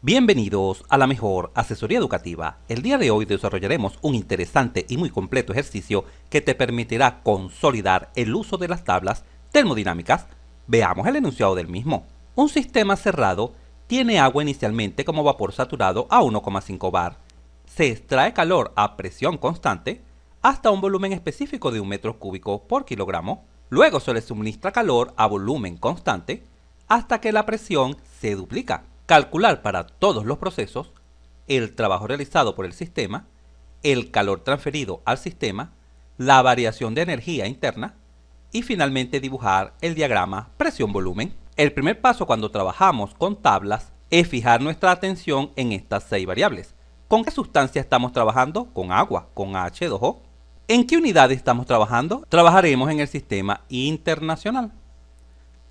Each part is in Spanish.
Bienvenidos a la mejor asesoría educativa. El día de hoy desarrollaremos un interesante y muy completo ejercicio que te permitirá consolidar el uso de las tablas termodinámicas. Veamos el enunciado del mismo. Un sistema cerrado tiene agua inicialmente como vapor saturado a 1,5 bar. Se extrae calor a presión constante hasta un volumen específico de 1 metro cúbico por kilogramo. Luego se le suministra calor a volumen constante hasta que la presión se duplica. Calcular para todos los procesos el trabajo realizado por el sistema, el calor transferido al sistema, la variación de energía interna y finalmente dibujar el diagrama presión-volumen. El primer paso cuando trabajamos con tablas es fijar nuestra atención en estas 6 variables. ¿Con qué sustancia estamos trabajando? Con agua, con H2O. ¿En qué unidad estamos trabajando? Trabajaremos en el sistema internacional.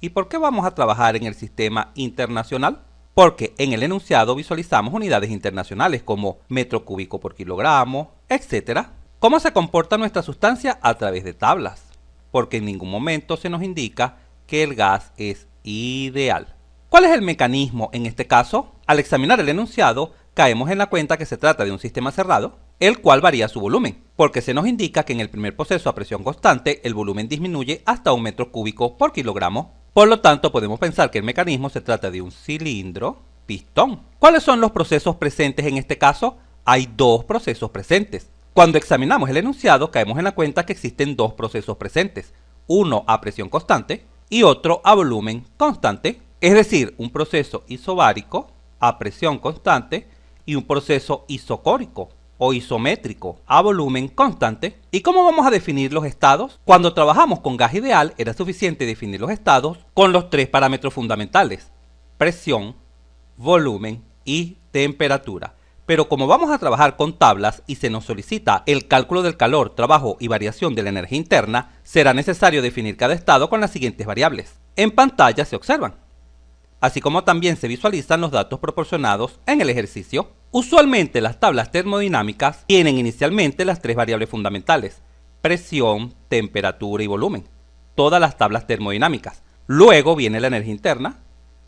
¿Y por qué vamos a trabajar en el sistema internacional? Porque en el enunciado visualizamos unidades internacionales como metro cúbico por kilogramo, etc. ¿Cómo se comporta nuestra sustancia? A través de tablas, porque en ningún momento se nos indica que el gas es ideal. ¿Cuál es el mecanismo en este caso? Al examinar el enunciado, caemos en la cuenta que se trata de un sistema cerrado, el cual varía su volumen, porque se nos indica que en el primer proceso a presión constante el volumen disminuye hasta 1 metro cúbico por kilogramo. Por lo tanto, podemos pensar que el mecanismo se trata de un cilindro pistón. ¿Cuáles son los procesos presentes en este caso? Hay 2 procesos presentes. Cuando examinamos el enunciado, caemos en la cuenta que existen 2 procesos presentes, uno a presión constante y otro a volumen constante, es decir, un proceso isobárico a presión constante y un proceso isocórico o isométrico a volumen constante. ¿Y cómo vamos a definir los estados? Cuando trabajamos con gas ideal era suficiente definir los estados con los 3 parámetros fundamentales: presión, volumen y temperatura. Pero como vamos a trabajar con tablas y se nos solicita el cálculo del calor, trabajo y variación de la energía interna, será necesario definir cada estado con las siguientes variables. En pantalla se observan, así como también se visualizan los datos proporcionados en el ejercicio. Usualmente las tablas termodinámicas tienen inicialmente las 3 variables fundamentales: presión, temperatura y volumen. Todas las tablas termodinámicas. Luego viene la energía interna,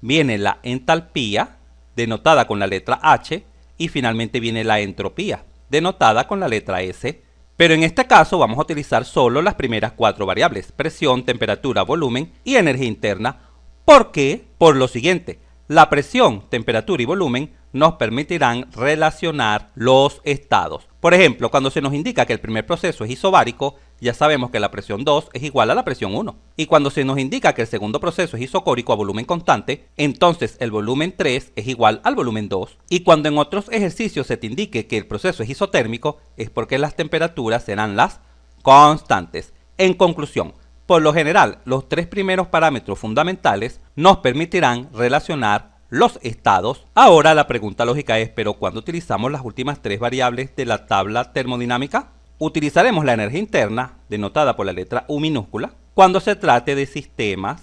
viene la entalpía, denotada con la letra H, y finalmente viene la entropía, denotada con la letra S. Pero en este caso vamos a utilizar solo las primeras 4 variables: presión, temperatura, volumen y energía interna. ¿Por qué? Por lo siguiente: la presión, temperatura y volumen nos permitirán relacionar los estados. Por ejemplo, cuando se nos indica que el primer proceso es isobárico, ya sabemos que la presión 2 es igual a la presión 1. Y cuando se nos indica que el segundo proceso es isocórico a volumen constante, entonces el volumen 3 es igual al volumen 2. Y cuando en otros ejercicios se te indique que el proceso es isotérmico, es porque las temperaturas serán las constantes. En conclusión, por lo general, los 3 primeros parámetros fundamentales nos permitirán relacionar los estados. Ahora la pregunta lógica es: ¿pero cuándo utilizamos las últimas 3 variables de la tabla termodinámica? Utilizaremos la energía interna, denotada por la letra U minúscula, cuando se trate de sistemas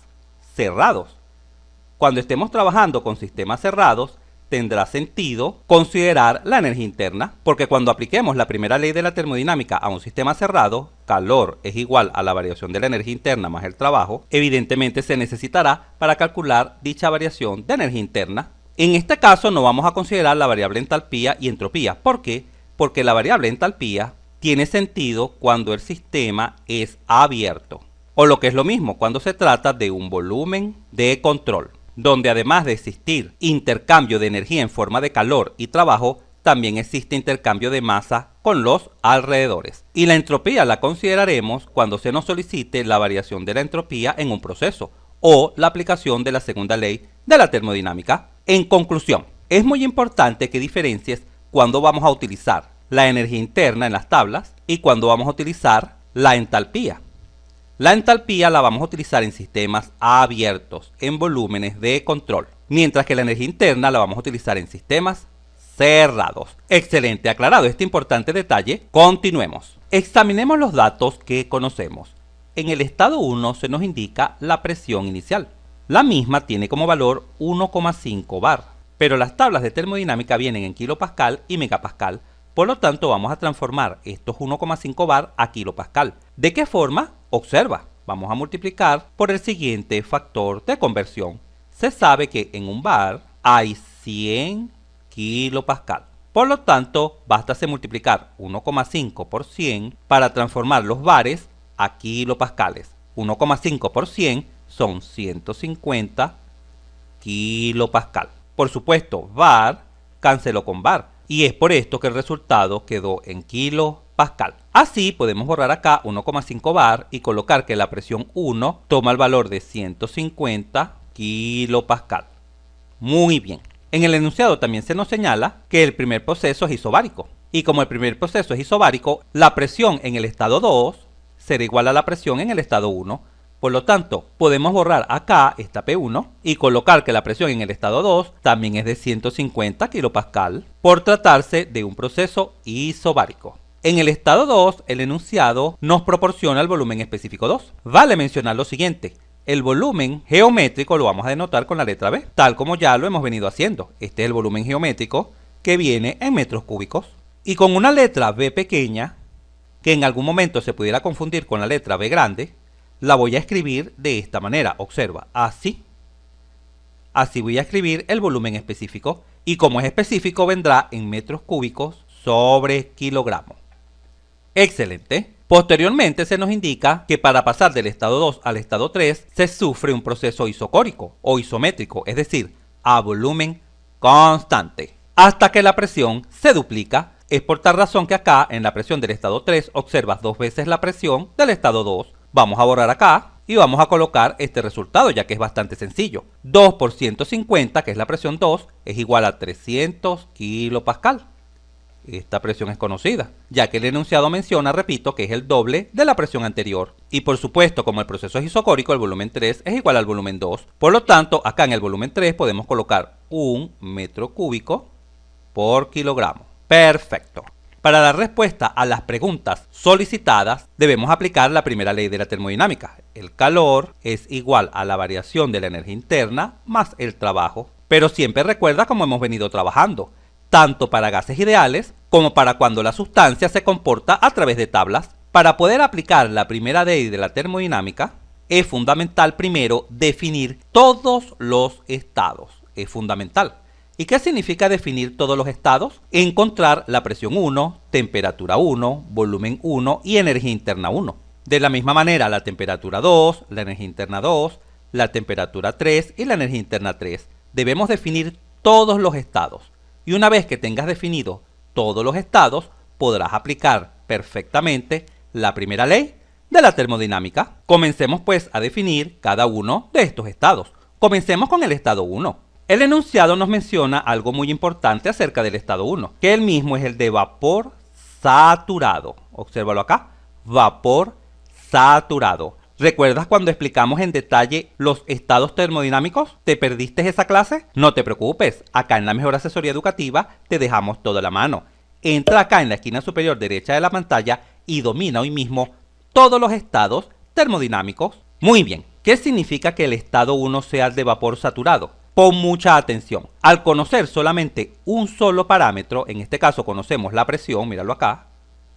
cerrados. Cuando estemos trabajando con sistemas cerrados, tendrá sentido considerar la energía interna, porque cuando apliquemos la primera ley de la termodinámica a un sistema cerrado, calor es igual a la variación de la energía interna más el trabajo, evidentemente se necesitará para calcular dicha variación de energía interna. En este caso no vamos a considerar la variable entalpía y entropía. ¿Por qué? Porque la variable entalpía tiene sentido cuando el sistema es abierto, o lo que es lo mismo, cuando se trata de un volumen de control, donde además de existir intercambio de energía en forma de calor y trabajo, también existe intercambio de masa con los alrededores. Y la entropía la consideraremos cuando se nos solicite la variación de la entropía en un proceso o la aplicación de la segunda ley de la termodinámica. En conclusión, es muy importante que diferencies cuando vamos a utilizar la energía interna en las tablas y cuando vamos a utilizar la entalpía. La entalpía la vamos a utilizar en sistemas abiertos, en volúmenes de control, mientras que la energía interna la vamos a utilizar en sistemas cerrados. Excelente, aclarado este importante detalle. Continuemos. Examinemos los datos que conocemos. En el estado 1 se nos indica la presión inicial. La misma tiene como valor 1,5 bar, pero las tablas de termodinámica vienen en kilopascal y megapascal. Por lo tanto, vamos a transformar estos 1,5 bar a kilopascal. ¿De qué forma? Observa, vamos a multiplicar por el siguiente factor de conversión. Se sabe que en un bar hay 100 kilopascal. Por lo tanto, bastase multiplicar 1,5 por 100 para transformar los bares a kilopascales. 1,5 por 100 son 150 kilopascal. Por supuesto, bar canceló con bar y es por esto que el resultado quedó en kilopascal. Así podemos borrar acá 1,5 bar y colocar que la presión 1 toma el valor de 150 kilopascal. Muy bien. En el enunciado también se nos señala que el primer proceso es isobárico. Y como el primer proceso es isobárico, la presión en el estado 2 será igual a la presión en el estado 1. Por lo tanto, podemos borrar acá esta P1 y colocar que la presión en el estado 2 también es de 150 kilopascal por tratarse de un proceso isobárico. En el estado 2, el enunciado nos proporciona el volumen específico 2. Vale mencionar lo siguiente. El volumen geométrico lo vamos a denotar con la letra B, tal como ya lo hemos venido haciendo. Este es el volumen geométrico que viene en metros cúbicos. Y con una letra B pequeña, que en algún momento se pudiera confundir con la letra B grande, la voy a escribir de esta manera. Observa, así. Así voy a escribir el volumen específico. Y como es específico, vendrá en metros cúbicos sobre kilogramos. Excelente. Posteriormente se nos indica que para pasar del estado 2 al estado 3 se sufre un proceso isocórico o isométrico, es decir, a volumen constante, hasta que la presión se duplica. Es por tal razón que acá en la presión del estado 3 observas 2 veces la presión del estado 2. Vamos a borrar acá y vamos a colocar este resultado, ya que es bastante sencillo. 2 por 150, que es la presión 2, es igual a 300 kilopascal. Esta presión es conocida, ya que el enunciado menciona, repito, que es el doble de la presión anterior. Y por supuesto, como el proceso es isocórico, el volumen 3 es igual al volumen 2. Por lo tanto, acá en el volumen 3 podemos colocar 1 metro cúbico por kilogramo. Perfecto. Para dar respuesta a las preguntas solicitadas, debemos aplicar la primera ley de la termodinámica. El calor es igual a la variación de la energía interna más el trabajo. Pero siempre recuerda cómo hemos venido trabajando, tanto para gases ideales como para cuando la sustancia se comporta a través de tablas. Para poder aplicar la primera ley de la termodinámica, es fundamental primero definir todos los estados. Es fundamental. ¿Y qué significa definir todos los estados? Encontrar la presión 1, temperatura 1, volumen 1 y energía interna 1. De la misma manera, la temperatura 2, la energía interna 2, la temperatura 3 y la energía interna 3. Debemos definir todos los estados. Y una vez que tengas definido todos los estados, podrás aplicar perfectamente la primera ley de la termodinámica. Comencemos pues a definir cada uno de estos estados. Comencemos con el estado 1. El enunciado nos menciona algo muy importante acerca del estado 1, que el mismo es el de vapor saturado. Obsérvalo acá, vapor saturado. ¿Recuerdas cuando explicamos en detalle los estados termodinámicos? ¿Te perdiste esa clase? No te preocupes, acá en la Mejor Asesoría Educativa te dejamos toda la mano. Entra acá en la esquina superior derecha de la pantalla y domina hoy mismo todos los estados termodinámicos. Muy bien, ¿qué significa que el estado 1 sea el de vapor saturado? Pon mucha atención. Al conocer solamente un solo parámetro, en este caso conocemos la presión, míralo acá,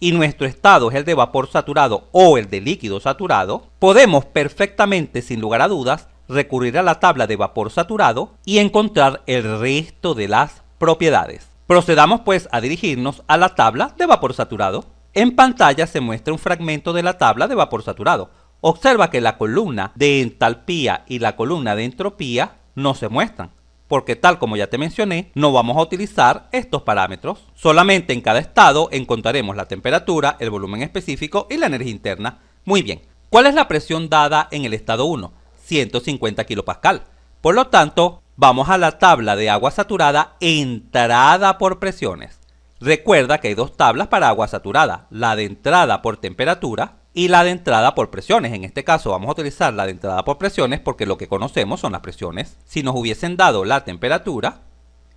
y nuestro estado es el de vapor saturado o el de líquido saturado, podemos perfectamente, sin lugar a dudas, recurrir a la tabla de vapor saturado y encontrar el resto de las propiedades. Procedamos pues a dirigirnos a la tabla de vapor saturado. En pantalla se muestra un fragmento de la tabla de vapor saturado. Observa que la columna de entalpía y la columna de entropía no se muestran, porque tal como ya te mencioné, no vamos a utilizar estos parámetros. Solamente en cada estado encontraremos la temperatura, el volumen específico y la energía interna. Muy bien, ¿cuál es la presión dada en el estado 1? 150 kilopascal. Por lo tanto, vamos a la tabla de agua saturada entrada por presiones. Recuerda que hay dos tablas para agua saturada, la de entrada por temperatura y la de entrada por presiones. En este caso vamos a utilizar la de entrada por presiones porque lo que conocemos son las presiones. Si nos hubiesen dado la temperatura,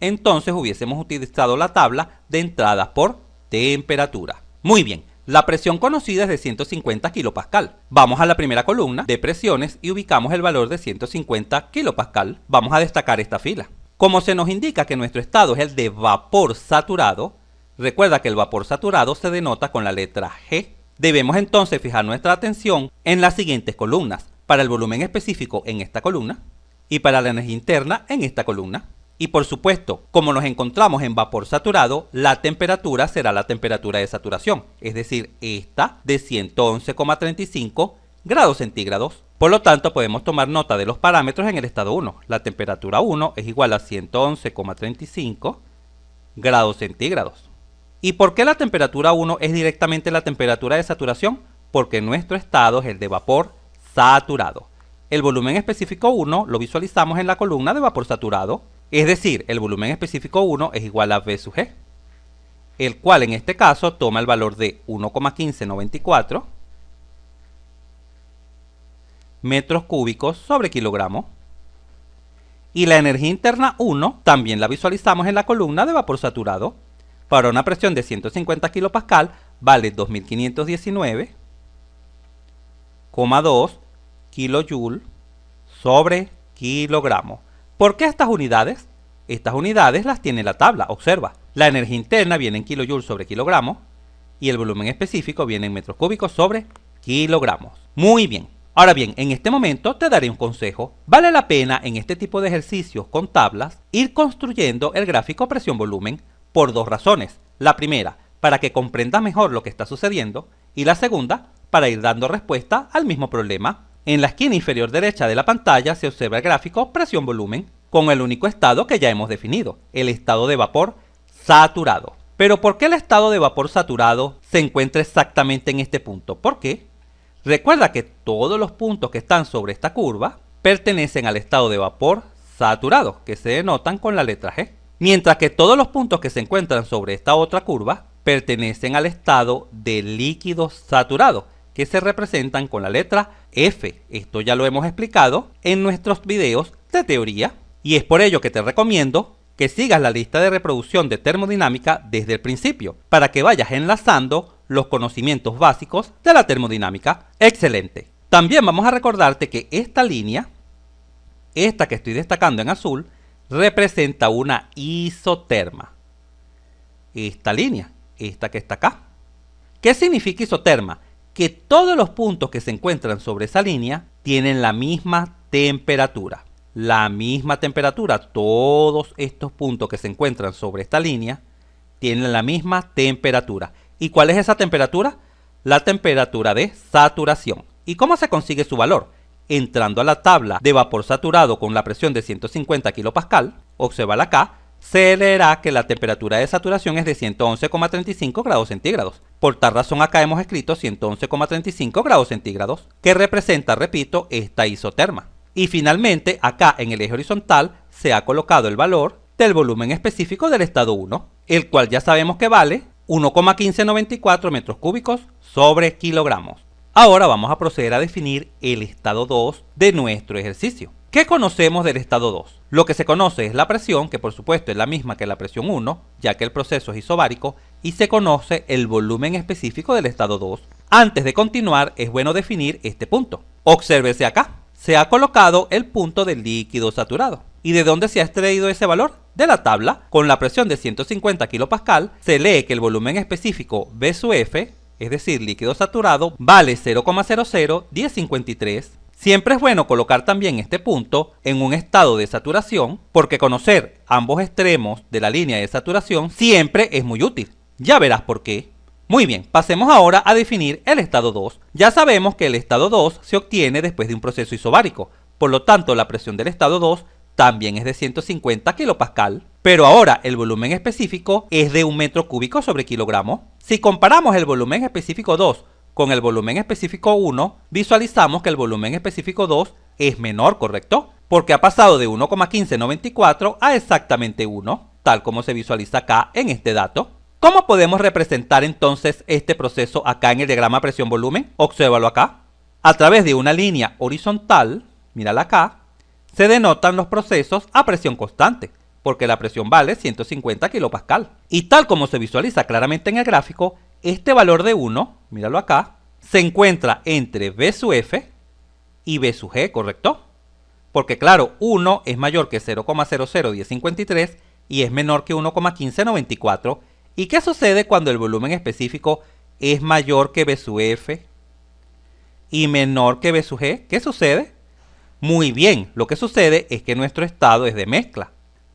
entonces hubiésemos utilizado la tabla de entrada por temperatura. Muy bien, la presión conocida es de 150 kilopascal. Vamos a la primera columna de presiones y ubicamos el valor de 150 kilopascal. Vamos a destacar esta fila. Como se nos indica que nuestro estado es el de vapor saturado, recuerda que el vapor saturado se denota con la letra G. Debemos entonces fijar nuestra atención en las siguientes columnas, para el volumen específico en esta columna y para la energía interna en esta columna. Y por supuesto, como nos encontramos en vapor saturado, la temperatura será la temperatura de saturación, es decir, esta de 111,35 grados centígrados. Por lo tanto, podemos tomar nota de los parámetros en el estado 1. La temperatura 1 es igual a 111,35 grados centígrados. ¿Y por qué la temperatura 1 es directamente la temperatura de saturación? Porque nuestro estado es el de vapor saturado. El volumen específico 1 lo visualizamos en la columna de vapor saturado, es decir, el volumen específico 1 es igual a V sub G, el cual en este caso toma el valor de 1,1594 metros cúbicos sobre kilogramo. Y la energía interna 1 también la visualizamos en la columna de vapor saturado. Para una presión de 150 kPa vale 2519,2 kJ sobre kilogramo. ¿Por qué estas unidades? Estas unidades las tiene la tabla, observa. La energía interna viene en kilojoules sobre kilogramo y el volumen específico viene en metros cúbicos sobre kilogramos. Muy bien. Ahora bien, en este momento te daré un consejo. Vale la pena en este tipo de ejercicios con tablas ir construyendo el gráfico presión-volumen por dos razones. La primera, para que comprendas mejor lo que está sucediendo, y la segunda, para ir dando respuesta al mismo problema. En la esquina inferior derecha de la pantalla se observa el gráfico presión-volumen con el único estado que ya hemos definido, el estado de vapor saturado. Pero ¿por qué el estado de vapor saturado se encuentra exactamente en este punto? ¿Por qué? Recuerda que todos los puntos que están sobre esta curva pertenecen al estado de vapor saturado, que se denotan con la letra G, mientras que todos los puntos que se encuentran sobre esta otra curva pertenecen al estado de líquido saturado, que se representan con la letra F. Esto ya lo hemos explicado en nuestros videos de teoría, y es por ello que te recomiendo que sigas la lista de reproducción de termodinámica desde el principio, para que vayas enlazando los conocimientos básicos de la termodinámica. ¡Excelente! También vamos a recordarte que esta línea, esta que estoy destacando en azul, representa una isoterma. Esta línea, esta que está acá. ¿Qué significa isoterma? Que todos los puntos que se encuentran sobre esa línea tienen la misma temperatura. La misma temperatura, todos estos puntos que se encuentran sobre esta línea tienen la misma temperatura. ¿Y cuál es esa temperatura? La temperatura de saturación. ¿Y cómo se consigue su valor? Entrando a la tabla de vapor saturado con la presión de 150 kPa, observa acá, se leerá que la temperatura de saturación es de 111,35 grados centígrados. Por tal razón acá hemos escrito 111,35 grados centígrados, que representa, repito, esta isoterma. Y finalmente, acá en el eje horizontal se ha colocado el valor del volumen específico del estado 1, el cual ya sabemos que vale 1,1594 metros cúbicos sobre kilogramos. Ahora vamos a proceder a definir el estado 2 de nuestro ejercicio. ¿Qué conocemos del estado 2? Lo que se conoce es la presión, que por supuesto es la misma que la presión 1, ya que el proceso es isobárico, y se conoce el volumen específico del estado 2. Antes de continuar, es bueno definir este punto. Obsérvese acá. Se ha colocado el punto del líquido saturado. ¿Y de dónde se ha extraído ese valor? De la tabla. Con la presión de 150 kPa, se lee que el volumen específico V sub F, es decir, líquido saturado, vale 0,001053. Siempre es bueno colocar también este punto en un estado de saturación, porque conocer ambos extremos de la línea de saturación siempre es muy útil. Ya verás por qué. Muy bien, pasemos ahora a definir el estado 2. Ya sabemos que el estado 2 se obtiene después de un proceso isobárico, por lo tanto la presión del estado 2 también es de 150 kPa, pero ahora el volumen específico es de 1 metro cúbico sobre kilogramo. Si comparamos el volumen específico 2 con el volumen específico 1, visualizamos que el volumen específico 2 es menor, ¿correcto? Porque ha pasado de 1,1594 a exactamente 1, tal como se visualiza acá en este dato. ¿Cómo podemos representar entonces este proceso acá en el diagrama presión-volumen? Obsérvalo acá. A través de una línea horizontal, mírala acá, se denotan los procesos a presión constante, porque la presión vale 150 kPa. Y tal como se visualiza claramente en el gráfico, este valor de 1, míralo acá, se encuentra entre V sub F y V sub G, ¿correcto? Porque claro, 1 es mayor que 0,001053 y es menor que 1,1594. ¿Y qué sucede cuando el volumen específico es mayor que V sub F y menor que V sub G? ¿Qué sucede? Muy bien, lo que sucede es que nuestro estado es de mezcla.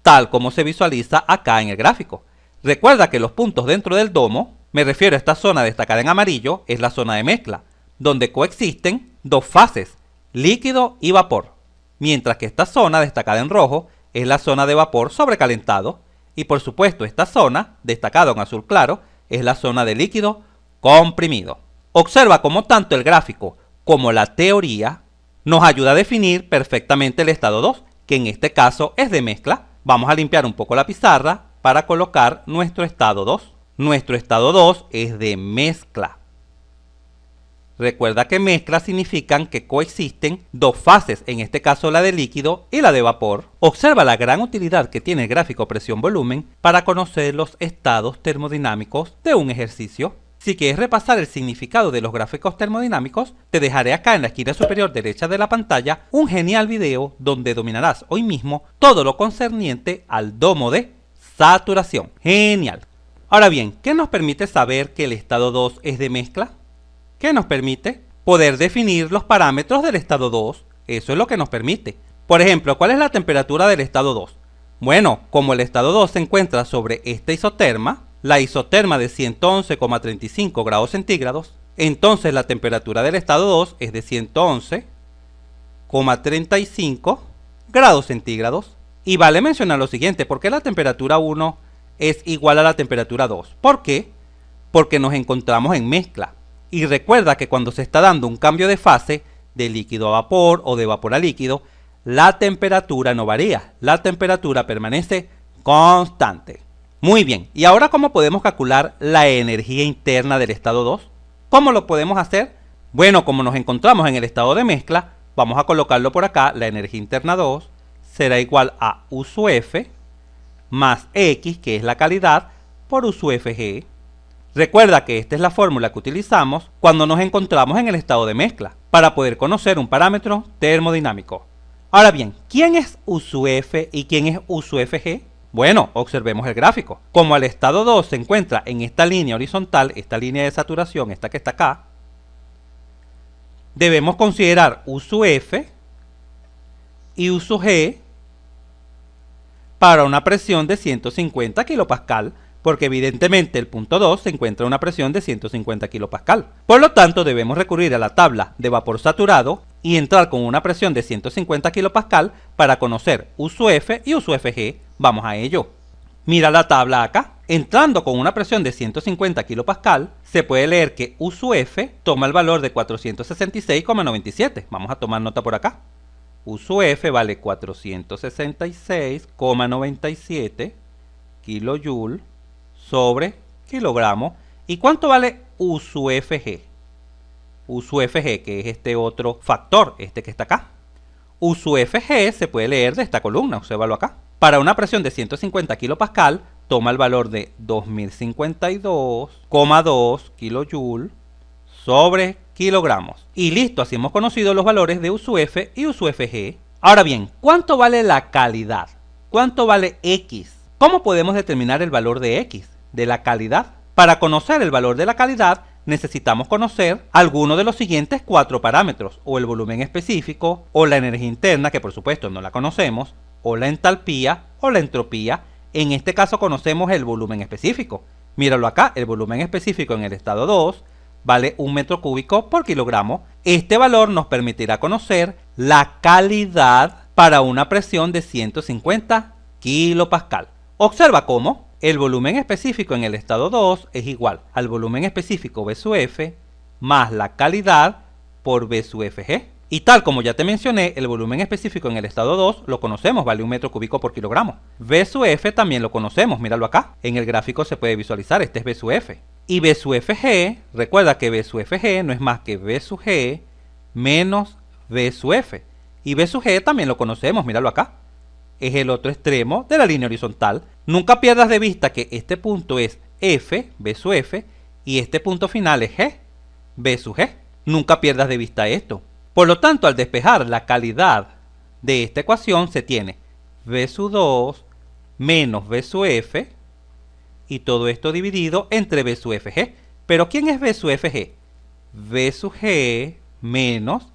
tal como se visualiza acá en el gráfico. Recuerda que los puntos dentro del domo, me refiero a esta zona destacada en amarillo, es la zona de mezcla, donde coexisten dos fases, líquido y vapor, mientras que esta zona destacada en rojo es la zona de vapor sobrecalentado, y por supuesto esta zona, destacada en azul claro, es la zona de líquido comprimido. Observa cómo tanto el gráfico como la teoría nos ayuda a definir perfectamente el estado 2, que en este caso es de mezcla. Vamos a limpiar un poco la pizarra para colocar nuestro estado 2. Nuestro estado 2 es de mezcla. Recuerda que mezcla significan que coexisten dos fases, en este caso la de líquido y la de vapor. Observa la gran utilidad que tiene el gráfico presión-volumen para conocer los estados termodinámicos de un ejercicio. Si quieres repasar el significado de los gráficos termodinámicos, te dejaré acá en la esquina superior derecha de la pantalla un genial video donde dominarás hoy mismo todo lo concerniente al domo de saturación. Genial. Ahora bien, ¿qué nos permite saber que el estado 2 es de mezcla? ¿Qué nos permite? Poder definir los parámetros del estado 2. Eso es lo que nos permite. Por ejemplo, ¿cuál es la temperatura del estado 2? Bueno, como el estado 2 se encuentra sobre esta isoterma, la isoterma de 111,35 grados centígrados, entonces la temperatura del estado 2 es de 111,35 grados centígrados. Y vale mencionar lo siguiente, ¿por qué la temperatura 1 es igual a la temperatura 2? ¿Por qué? Porque nos encontramos en mezcla. Y recuerda que cuando se está dando un cambio de fase, de líquido a vapor o de vapor a líquido, la temperatura no varía, la temperatura permanece constante. Muy bien, ¿y ahora cómo podemos calcular la energía interna del estado 2? ¿Cómo lo podemos hacer? Bueno, como nos encontramos en el estado de mezcla, vamos a colocarlo por acá, la energía interna 2 será igual a U sub F más X, que es la calidad, por U sub Fg. Recuerda que esta es la fórmula que utilizamos cuando nos encontramos en el estado de mezcla, para poder conocer un parámetro termodinámico. Ahora bien, ¿quién es U sub F y quién es U sub Fg? Bueno, observemos el gráfico. Como el estado 2 se encuentra en esta línea horizontal, esta línea de saturación, esta que está acá, debemos considerar U sub F y U sub G para una presión de 150 kPa, porque evidentemente el punto 2 se encuentra a una presión de 150 kPa. Por lo tanto, debemos recurrir a la tabla de vapor saturado y entrar con una presión de 150 kPa para conocer U sub F y U sub Fg. Vamos a ello. Mira la tabla acá. Entrando con una presión de 150 kPa, se puede leer que U sub F toma el valor de 466,97. Vamos a tomar nota por acá. U sub F vale 466,97 kJ sobre kilogramo. ¿Y cuánto vale U sub Fg? U sub Fg, que es este otro factor, este que está acá. U sub Fg se puede leer de esta columna, obsérvalo acá. Para una presión de 150 kPa, toma el valor de 2052,2 kJ sobre kilogramos. Y listo, así hemos conocido los valores de U sub F y U sub Fg. Ahora bien, ¿cuánto vale la calidad? ¿Cuánto vale X? ¿Cómo podemos determinar el valor de X, de la calidad? Para conocer el valor de la calidad, necesitamos conocer alguno de los siguientes 4 parámetros, o el volumen específico, o la energía interna, que por supuesto no la conocemos, o la entalpía, o la entropía. En este caso conocemos el volumen específico. Míralo acá, el volumen específico en el estado 2 vale 1 metro cúbico por kilogramo. Este valor nos permitirá conocer la calidad para una presión de 150 kPa. Observa cómo el volumen específico en el estado 2 es igual al volumen específico V sub F más la calidad por V sub Fg. Y tal como ya te mencioné, el volumen específico en el estado 2 lo conocemos, vale 1 metro cúbico por kilogramo. V sub F también lo conocemos, míralo acá. En el gráfico se puede visualizar, este es V sub F. Y V sub Fg, recuerda que V sub Fg no es más que V sub G menos V sub F. Y V sub G también lo conocemos, míralo acá. Es el otro extremo de la línea horizontal. Nunca pierdas de vista que este punto es F, V sub F, y este punto final es G, V sub G. Nunca pierdas de vista esto. Por lo tanto, al despejar la calidad de esta ecuación, se tiene V sub 2 menos V sub F, y todo esto dividido entre V sub Fg. Pero ¿quién es V sub Fg? V sub G menos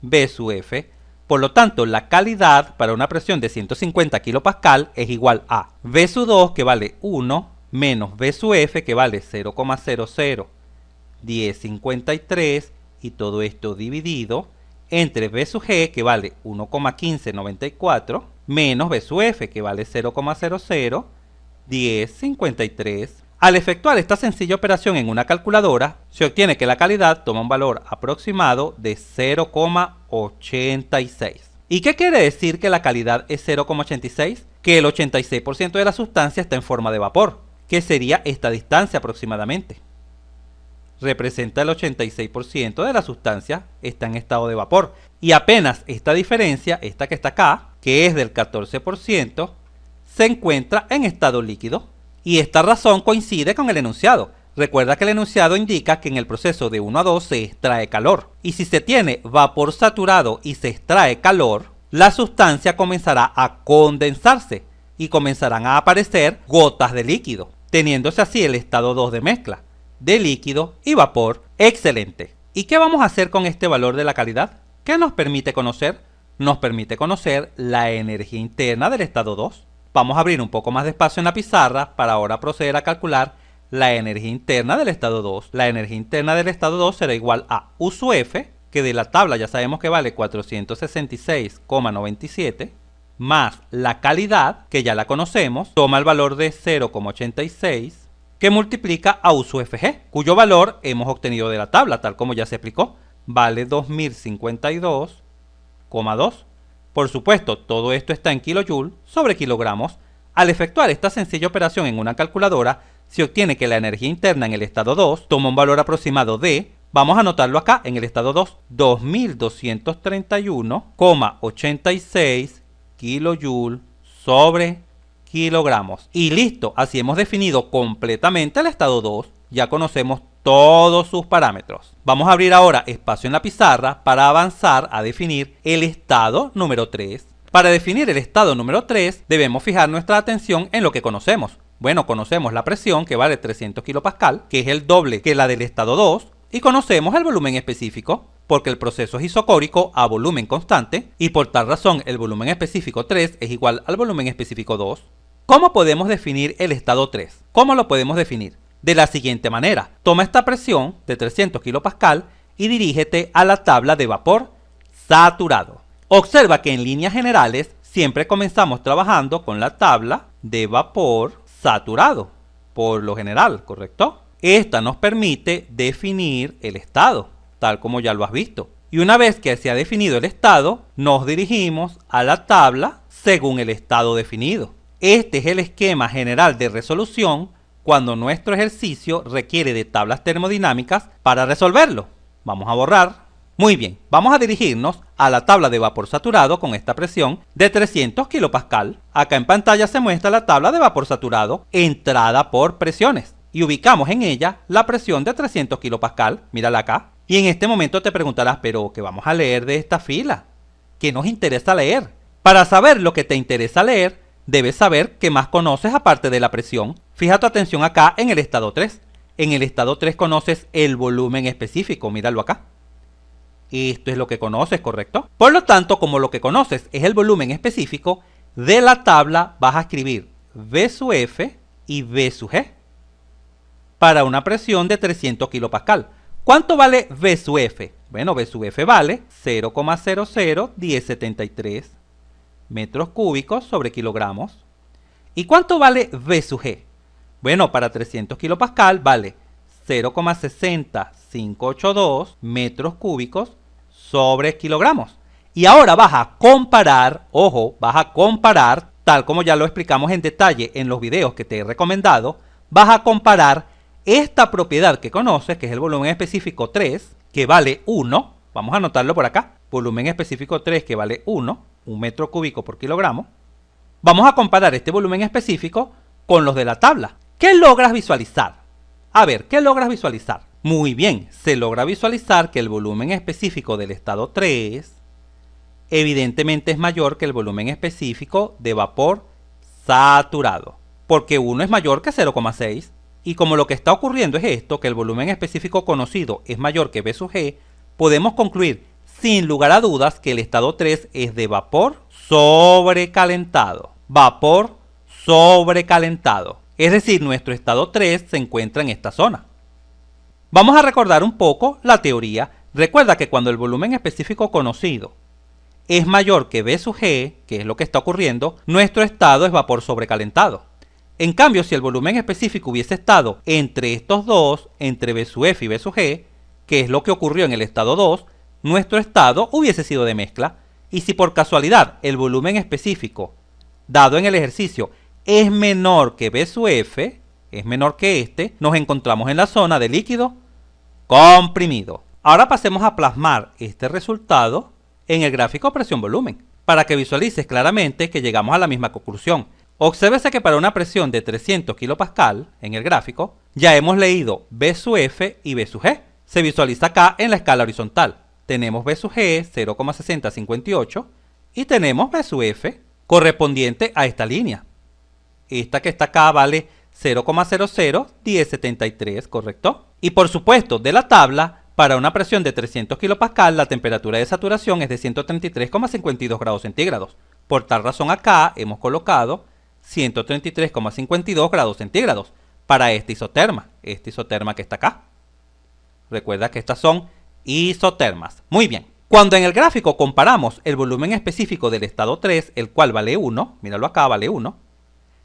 V sub F. Por lo tanto, la calidad para una presión de 150 kPa es igual a V sub 2, que vale 1, menos V sub F, que vale 0,001053, y todo esto dividido entre V sub G, que vale 1,1594, menos V sub F, que vale 0,001053. Al efectuar esta sencilla operación en una calculadora, se obtiene que la calidad toma un valor aproximado de 0,86. ¿Y qué quiere decir que la calidad es 0,86? Que el 86% de la sustancia está en forma de vapor, que sería esta distancia aproximadamente. Representa el 86% de la sustancia está en estado de vapor. Y apenas esta diferencia, esta que está acá, que es del 14%, se encuentra en estado líquido. Y esta razón coincide con el enunciado. Recuerda que el enunciado indica que en el proceso de 1 a 2 se extrae calor. Y si se tiene vapor saturado y se extrae calor, la sustancia comenzará a condensarse y comenzarán a aparecer gotas de líquido, teniéndose así el estado 2 de mezcla de líquido y vapor. Excelente. ¿Y qué vamos a hacer con este valor de la calidad? ¿Qué nos permite conocer? Nos permite conocer la energía interna del estado 2. Vamos a abrir un poco más de espacio en la pizarra para ahora proceder a calcular la energía interna del estado 2. La energía interna del estado 2 será igual a U sub F, que de la tabla ya sabemos que vale 466,97, más la calidad, que ya la conocemos, toma el valor de 0,86, que multiplica a U sub Fg, cuyo valor hemos obtenido de la tabla, tal como ya se explicó, vale 2052,2. Por supuesto, todo esto está en kilojoule sobre kilogramos. Al efectuar esta sencilla operación en una calculadora, se obtiene que la energía interna en el estado 2 toma un valor aproximado de, vamos a anotarlo acá en el estado 2, 2231,86 kilojoule sobre kilogramos. Y listo, así hemos definido completamente el estado 2. Ya conocemos todos sus parámetros. Vamos a abrir ahora espacio en la pizarra para avanzar a definir el estado número 3. Para definir el estado número 3 debemos fijar nuestra atención en lo que conocemos. Bueno, conocemos la presión, que vale 300 kPa, que es el doble que la del estado 2, y conocemos el volumen específico, porque el proceso es isocórico a volumen constante, y por tal razón el volumen específico 3 es igual al volumen específico 2. ¿Cómo podemos definir el estado 3? ¿Cómo lo podemos definir? De la siguiente manera: toma esta presión de 300 kPa y dirígete a la tabla de vapor saturado. Observa que en líneas generales siempre comenzamos trabajando con la tabla de vapor saturado, por lo general, ¿correcto? Esta nos permite definir el estado, tal como ya lo has visto. Y una vez que se ha definido el estado, nos dirigimos a la tabla según el estado definido. Este es el esquema general de resolución cuando nuestro ejercicio requiere de tablas termodinámicas para resolverlo. Vamos a borrar. Muy bien, vamos a dirigirnos a la tabla de vapor saturado con esta presión de 300 kPa. Acá en pantalla se muestra la tabla de vapor saturado entrada por presiones y ubicamos en ella la presión de 300 kPa. Mírala acá. Y en este momento te preguntarás, ¿pero qué vamos a leer de esta fila? ¿Qué nos interesa leer? Para saber lo que te interesa leer, debes saber qué más conoces aparte de la presión. Fija tu atención acá en el estado 3. En el estado 3 conoces el volumen específico, míralo acá. Esto es lo que conoces, ¿correcto? Por lo tanto, como lo que conoces es el volumen específico, de la tabla vas a escribir V sub F y V sub G para una presión de 300 kPa. ¿Cuánto vale V sub F? Bueno, V sub F vale 0,001073 metros cúbicos sobre kilogramos. ¿Y cuánto vale V sub G? Bueno, para 300 kPa vale 0,60582 metros cúbicos sobre kilogramos. Y ahora vas a comparar, ojo, vas a comparar, tal como ya lo explicamos en detalle en los videos que te he recomendado, vas a comparar esta propiedad que conoces, que es el volumen específico 3, que vale 1, vamos a anotarlo por acá, volumen específico 3 que vale 1 metro cúbico por kilogramo. Vamos a comparar este volumen específico con los de la tabla. ¿Qué logras visualizar? A ver, ¿qué logras visualizar? Muy bien, se logra visualizar que el volumen específico del estado 3 evidentemente es mayor que el volumen específico de vapor saturado, porque 1 es mayor que 0,6, y como lo que está ocurriendo es esto, que el volumen específico conocido es mayor que V sub G, podemos concluir sin lugar a dudas que el estado 3 es de vapor sobrecalentado. Vapor sobrecalentado. Es decir, nuestro estado 3 se encuentra en esta zona. Vamos a recordar un poco la teoría. Recuerda que cuando el volumen específico conocido es mayor que V sub G, que es lo que está ocurriendo, nuestro estado es vapor sobrecalentado. En cambio, si el volumen específico hubiese estado entre estos dos, entre V sub F y V sub G, que es lo que ocurrió en el estado 2, nuestro estado hubiese sido de mezcla. Y si por casualidad el volumen específico dado en el ejercicio es menor que V sub F, es menor que este, nos encontramos en la zona de líquido comprimido. Ahora pasemos a plasmar este resultado en el gráfico presión-volumen, para que visualices claramente que llegamos a la misma conclusión. Obsérvese que para una presión de 300 kPa en el gráfico, ya hemos leído V sub F y V sub G. Se visualiza acá en la escala horizontal. Tenemos V sub G 0,6058 y tenemos V sub F correspondiente a esta línea. Esta que está acá vale 0,001073, ¿correcto? Y por supuesto, de la tabla, para una presión de 300 kPa, la temperatura de saturación es de 133,52 grados centígrados. Por tal razón acá hemos colocado 133,52 grados centígrados para esta isoterma que está acá. Recuerda que estas son isotermas. Muy bien. Cuando en el gráfico comparamos el volumen específico del estado 3, el cual vale 1, míralo acá, vale 1,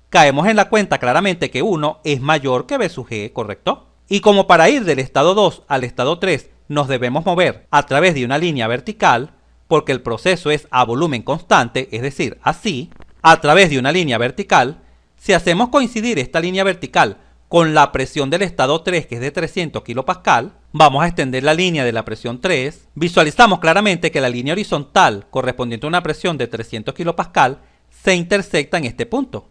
caemos en la cuenta claramente que 1 es mayor que V sub G, ¿correcto? Y como para ir del estado 2 al estado 3 nos debemos mover a través de una línea vertical, porque el proceso es a volumen constante, es decir, así, a través de una línea vertical, si hacemos coincidir esta línea vertical con la presión del estado 3, que es de 300 kPa, vamos a extender la línea de la presión 3, visualizamos claramente que la línea horizontal correspondiente a una presión de 300 kPa se intersecta en este punto,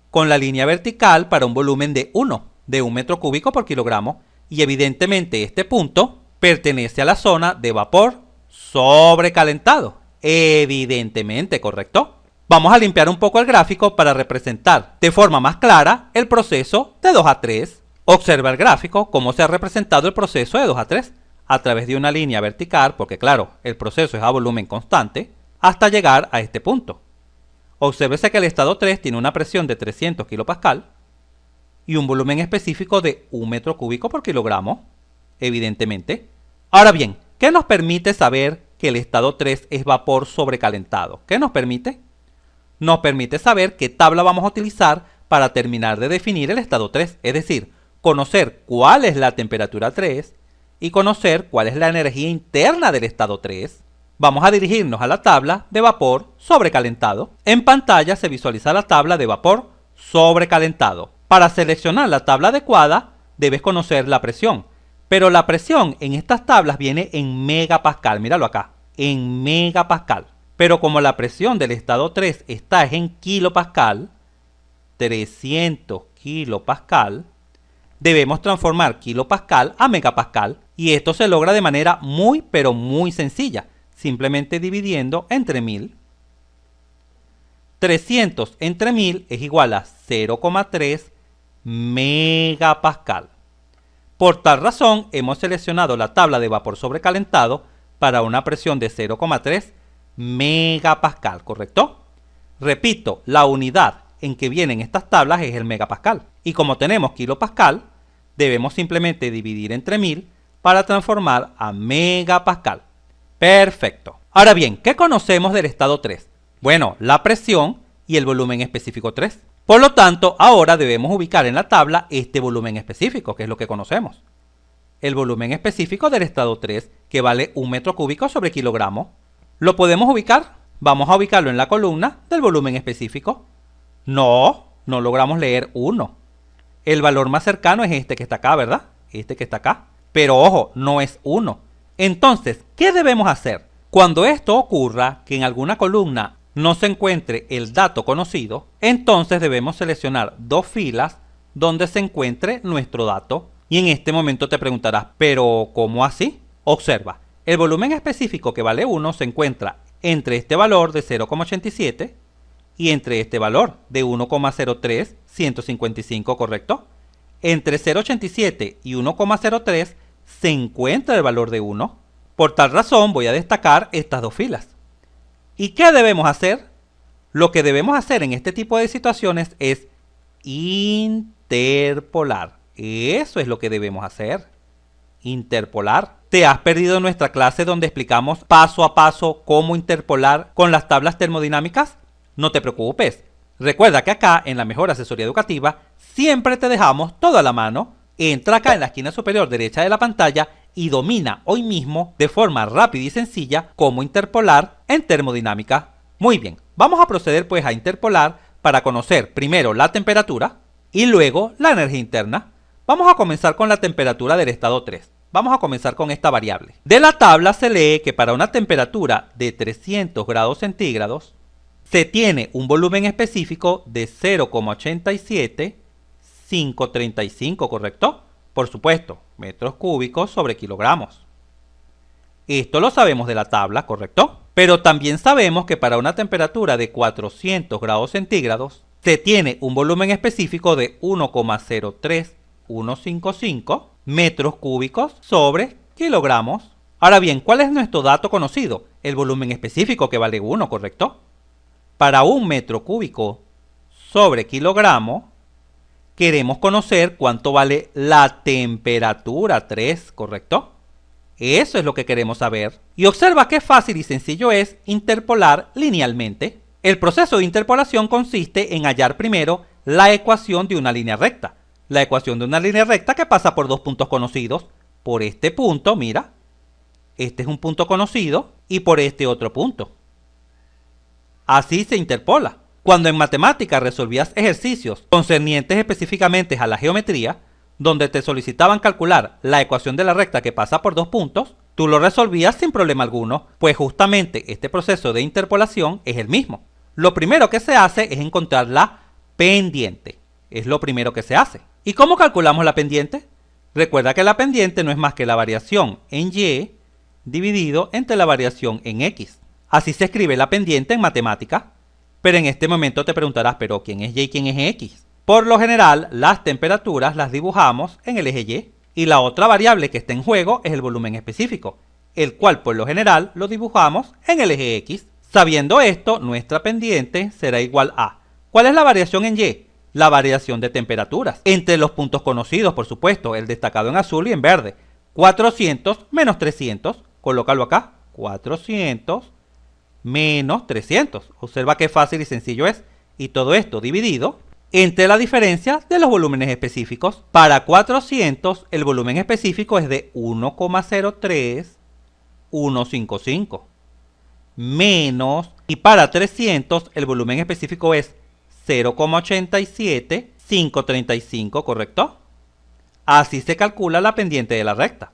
con la línea vertical para un volumen de 1 metro cúbico por kilogramo, y evidentemente este punto pertenece a la zona de vapor sobrecalentado. Evidentemente, ¿correcto? Vamos a limpiar un poco el gráfico para representar de forma más clara el proceso de 2 a 3. Observa el gráfico cómo se ha representado el proceso de 2 a 3 a través de una línea vertical, porque claro, el proceso es a volumen constante, hasta llegar a este punto. Obsérvese que el estado 3 tiene una presión de 300 kPa y un volumen específico de 1 metro cúbico por kilogramo, evidentemente. Ahora bien, ¿qué nos permite saber que el estado 3 es vapor sobrecalentado? ¿Qué nos permite? Nos permite saber qué tabla vamos a utilizar para terminar de definir el estado 3, es decir, conocer cuál es la temperatura 3 y conocer cuál es la energía interna del estado 3. Vamos a dirigirnos a la tabla de vapor sobrecalentado. En pantalla se visualiza la tabla de vapor sobrecalentado. Para seleccionar la tabla adecuada, debes conocer la presión. Pero la presión en estas tablas viene en megapascal. Míralo acá, en megapascal. Pero como la presión del estado 3 está en kilopascal, 300 kilopascal, debemos transformar kilopascal a megapascal. Y esto se logra de manera muy, pero muy sencilla. Simplemente dividiendo entre 1000. 300 entre 1000 es igual a 0,3 megapascal. Por tal razón, hemos seleccionado la tabla de vapor sobrecalentado para una presión de 0,3 megapascal, ¿correcto? Repito, la unidad en que vienen estas tablas es el megapascal. Y como tenemos kilopascal, debemos simplemente dividir entre 1000 para transformar a megapascal. Perfecto. Ahora bien, ¿qué conocemos del estado 3? Bueno, la presión y el volumen específico 3. Por lo tanto, ahora debemos ubicar en la tabla este volumen específico, que es lo que conocemos. El volumen específico del estado 3, que vale 1 metro cúbico sobre kilogramo. ¿Lo podemos ubicar? Vamos a ubicarlo en la columna del volumen específico. No logramos leer 1. El valor más cercano es este que está acá, ¿verdad? Este que está acá. Pero ojo, no es 1. Entonces, ¿qué debemos hacer? Cuando esto ocurra, que en alguna columna no se encuentre el dato conocido, entonces debemos seleccionar dos filas donde se encuentre nuestro dato. Y en este momento te preguntarás, ¿pero cómo así? Observa, el volumen específico que vale 1 se encuentra entre este valor de 0,87 y entre este valor de 1,03155, ¿correcto? Entre 0,87 y 1,03 se encuentra el valor de 1. Por tal razón voy a destacar estas dos filas. ¿Y qué debemos hacer? Lo que debemos hacer en este tipo de situaciones es interpolar. Eso es lo que debemos hacer. Interpolar. ¿Te has perdido nuestra clase donde explicamos paso a paso cómo interpolar con las tablas termodinámicas? No te preocupes. Recuerda que acá en la Mejor Asesoría Educativa siempre te dejamos todo a la mano. Entra acá en la esquina superior derecha de la pantalla y domina hoy mismo de forma rápida y sencilla cómo interpolar en termodinámica. Muy bien, vamos a proceder pues a interpolar para conocer primero la temperatura y luego la energía interna. Vamos a comenzar con la temperatura del estado 3. Vamos a comenzar con esta variable. De la tabla se lee que para una temperatura de 300 grados centígrados se tiene un volumen específico de 0,87535, ¿correcto? Por supuesto, metros cúbicos sobre kilogramos. Esto lo sabemos de la tabla, ¿correcto? Pero también sabemos que para una temperatura de 400 grados centígrados se tiene un volumen específico de 1,03155 metros cúbicos sobre kilogramos. Ahora bien, ¿cuál es nuestro dato conocido? El volumen específico, que vale 1, ¿correcto? Para un metro cúbico sobre kilogramo, queremos conocer cuánto vale la temperatura 3, ¿correcto? Eso es lo que queremos saber. Y observa qué fácil y sencillo es interpolar linealmente. El proceso de interpolación consiste en hallar primero la ecuación de una línea recta. La ecuación de una línea recta que pasa por dos puntos conocidos. Por este punto, mira, este es un punto conocido, y por este otro punto. Así se interpola. Cuando en matemática resolvías ejercicios concernientes específicamente a la geometría, donde te solicitaban calcular la ecuación de la recta que pasa por dos puntos, tú lo resolvías sin problema alguno, pues justamente este proceso de interpolación es el mismo. Lo primero que se hace es encontrar la pendiente. Es lo primero que se hace. ¿Y cómo calculamos la pendiente? Recuerda que la pendiente no es más que la variación en y dividido entre la variación en x. Así se escribe la pendiente en matemática. Pero en este momento te preguntarás, ¿pero quién es y y quién es x? Por lo general, las temperaturas las dibujamos en el eje y. Y la otra variable que está en juego es el volumen específico, el cual por lo general lo dibujamos en el eje x. Sabiendo esto, nuestra pendiente será igual a... ¿Cuál es la variación en y? La variación de temperaturas. Entre los puntos conocidos, por supuesto, el destacado en azul y en verde. 400 menos 300. Colócalo acá. 400 menos 300. Observa qué fácil y sencillo es. Y todo esto dividido entre la diferencia de los volúmenes específicos. Para 400 el volumen específico es de 1,03155 menos, y para 300 el volumen específico es 0,87535, ¿correcto? Así se calcula la pendiente de la recta.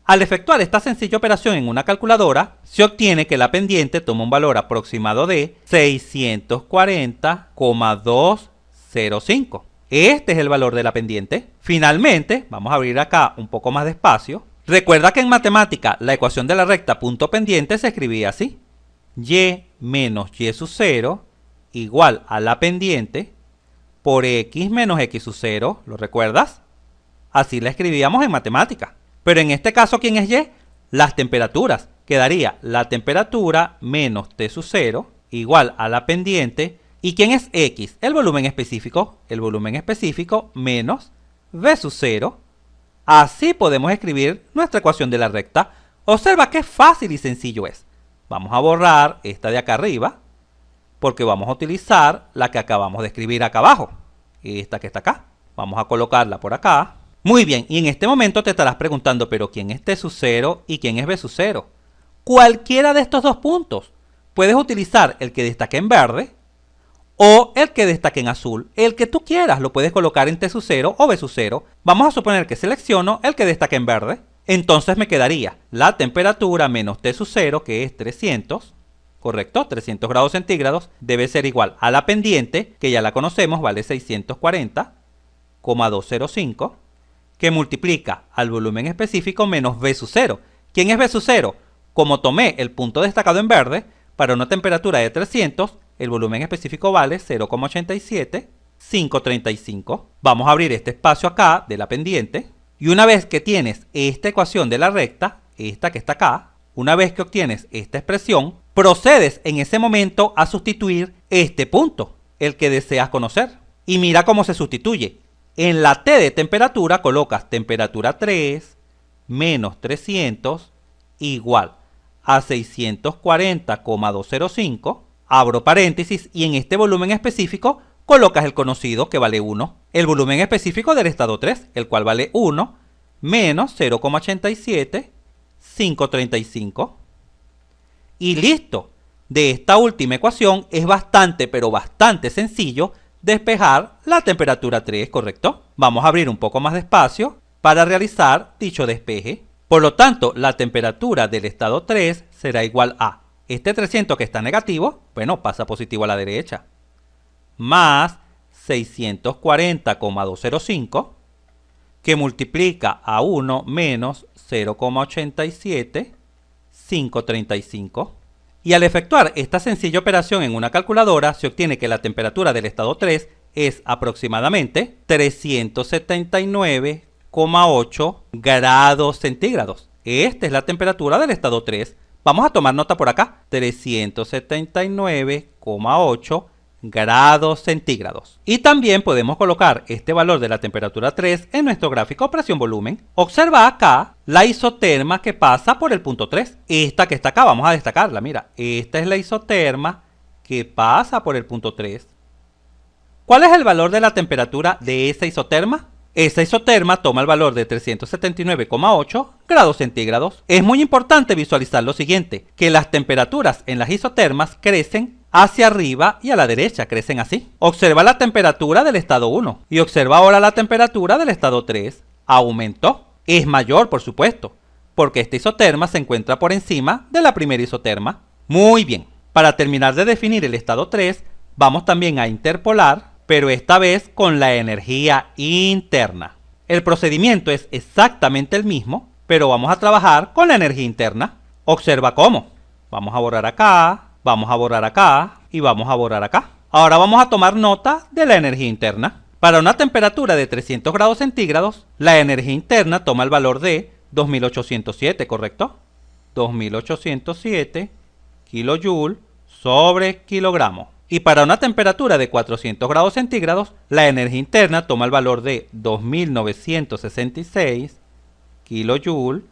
Al efectuar esta sencilla operación en una calculadora, se obtiene que la pendiente toma un valor aproximado de 640,205. Este es el valor de la pendiente. Finalmente, vamos a abrir acá un poco más de espacio. Recuerda que en matemática la ecuación de la recta punto pendiente se escribía así: y menos y sub 0 igual a la pendiente por x menos x sub 0. ¿Lo recuerdas? Así la escribíamos en matemática. Pero en este caso, ¿quién es y? Las temperaturas. Quedaría la temperatura menos T sub 0 igual a la pendiente. ¿Y quién es x? El volumen específico. El volumen específico menos V sub 0. Así podemos escribir nuestra ecuación de la recta. Observa qué fácil y sencillo es. Vamos a borrar esta de acá arriba, porque vamos a utilizar la que acabamos de escribir acá abajo. Esta que está acá. Vamos a colocarla por acá. Muy bien, y en este momento te estarás preguntando, ¿pero quién es T sub 0 y quién es V sub 0? Cualquiera de estos dos puntos. Puedes utilizar el que destaque en verde o el que destaque en azul. El que tú quieras lo puedes colocar en T sub 0 o V sub 0. Vamos a suponer que selecciono el que destaque en verde. Entonces me quedaría la temperatura menos T sub 0, que es 300, ¿correcto? 300 grados centígrados, debe ser igual a la pendiente, que ya la conocemos, vale 640,205, que multiplica al volumen específico menos V sub 0. ¿Quién es V sub 0? Como tomé el punto destacado en verde, para una temperatura de 300, el volumen específico vale 0,87535. Vamos a abrir este espacio acá de la pendiente. Y una vez que tienes esta ecuación de la recta, esta que está acá, Una vez que obtienes esta expresión, procedes en ese momento a sustituir este punto, el que deseas conocer. Y mira cómo se sustituye. En la T de temperatura colocas temperatura 3 menos 300 igual a 640,205, abro paréntesis, y en este volumen específico colocas el conocido que vale 1, el volumen específico del estado 3, el cual vale 1, menos 0,87535. Y listo. De esta última ecuación es bastante, pero bastante sencillo despejar la temperatura 3, ¿correcto? Vamos a abrir un poco más de espacio para realizar dicho despeje. Por lo tanto, la temperatura del estado 3 será igual a este 300 que está negativo, bueno, pasa positivo a la derecha, más 640,205, que multiplica a 1 menos 0,87535. Y al efectuar esta sencilla operación en una calculadora, se obtiene que la temperatura del estado 3 es aproximadamente 379,8 grados centígrados. Esta es la temperatura del estado 3. Vamos a tomar nota por acá, 379,8 grados centígrados. Y también podemos colocar este valor de la temperatura 3 en nuestro gráfico presión-volumen. Observa acá la isoterma que pasa por el punto 3. Esta que está acá, vamos a destacarla, mira. Esta es la isoterma que pasa por el punto 3. ¿Cuál es el valor de la temperatura de esa isoterma? Esa isoterma toma el valor de 379,8 grados centígrados. Es muy importante visualizar lo siguiente, que las temperaturas en las isotermas crecen hacia arriba y a la derecha, crecen así. Observa la temperatura del estado 1 y observa ahora la temperatura del estado 3. Aumentó. Es mayor, por supuesto, porque esta isoterma se encuentra por encima de la primera isoterma. Muy bien. Para terminar de definir el estado 3, vamos también a interpolar, pero esta vez con la energía interna. El procedimiento es exactamente el mismo, pero vamos a trabajar con la energía interna. Observa cómo. Vamos a borrar acá, vamos a borrar acá y vamos a borrar acá. Ahora vamos a tomar nota de la energía interna. Para una temperatura de 300 grados centígrados, la energía interna toma el valor de 2807, ¿correcto? 2807 kilojoule sobre kilogramo. Y para una temperatura de 400 grados centígrados, la energía interna toma el valor de 2966 kilojoule